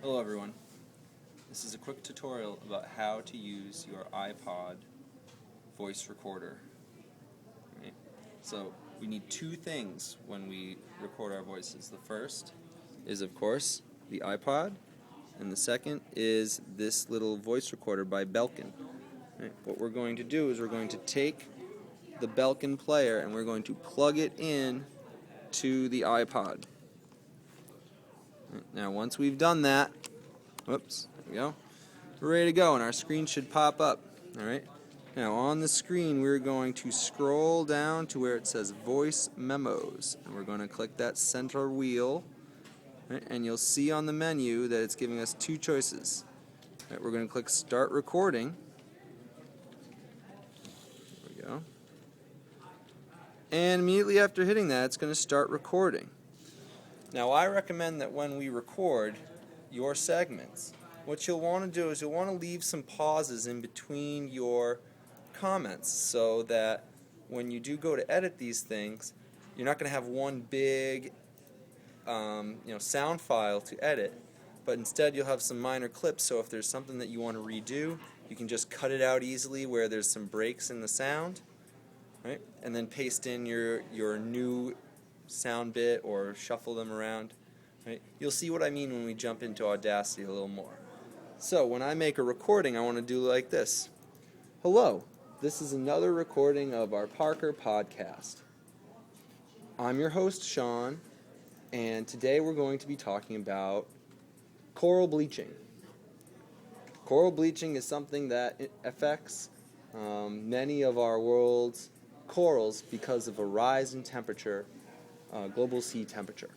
Hello everyone. This is a quick tutorial about how to use your iPod voice recorder. Right? So we need two things when we record our voices. The first is, of course, the iPod, and the second is this little voice recorder by Belkin. Right? What we're going to do is we're going to take the Belkin player and we're going to plug it in to the iPod. Right? Now once we've done that, whoops, there we go. We're ready to go, and our screen should pop up. Alright? Now on the screen we're going to scroll down to where it says Voice Memos, and we're going to click that center wheel, right? And you'll see on the menu that it's giving us two choices. Right, we're going to click Start Recording. There we go. And immediately after hitting that, it's going to start recording. Now I recommend that when we record your segments, what you'll want to do is you'll want to leave some pauses in between your comments so that when you do go to edit these things, you're not going to have one big sound file to edit, but instead you'll have some minor clips, so if there's something that you want to redo, you can just cut it out easily where there's some breaks in the sound, right? And then paste in your new sound bit or shuffle them around. Right? You'll see what I mean when we jump into Audacity a little more. So when I make a recording, I want to do like this. Hello, this is another recording of our Parker podcast. I'm your host, Sean, and today we're going to be talking about coral bleaching. Coral bleaching is something that affects many of our world's corals because of a rise in temperature, global sea temperature.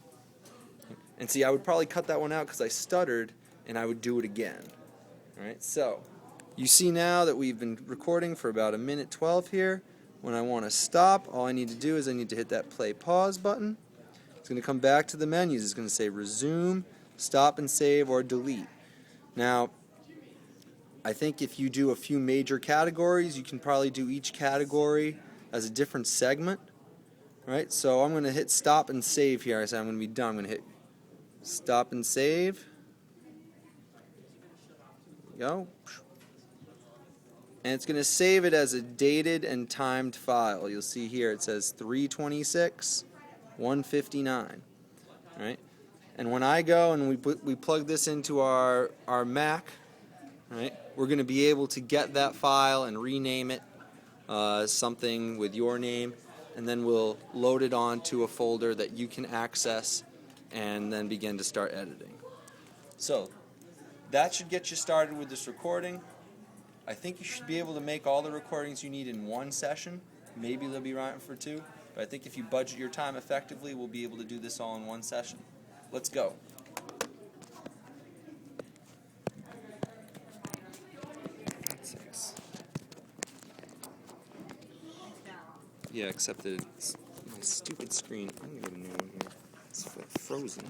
And see, I would probably cut that one out because I stuttered, and I would do it again. Alright, so you see now that we've been recording for about 1:12 here. When I want to stop, all I need to do is I need to hit that play pause button. It's going to come back to the menus. It's going to say resume, stop and save, or delete. Now, I think if you do a few major categories, you can probably do each category as a different segment. Right? So I'm going to hit stop and save here. I said I'm going to be done. I'm going to hit stop and save. There we go. And it's going to save it as a dated and timed file. You'll see here it says 3/26/159. Right? And when I go and we plug this into our Mac, right, we're going to be able to get that file and rename it something with your name, and then we'll load it onto a folder that you can access and then begin to start editing. So that should get you started with this recording. I think you should be able to make all the recordings you need in one session. Maybe they'll be right for two, but I think if you budget your time effectively, we'll be able to do this all in one session. Let's go. Yeah, except that it's my stupid screen. I'm going to get a new one here. It's frozen.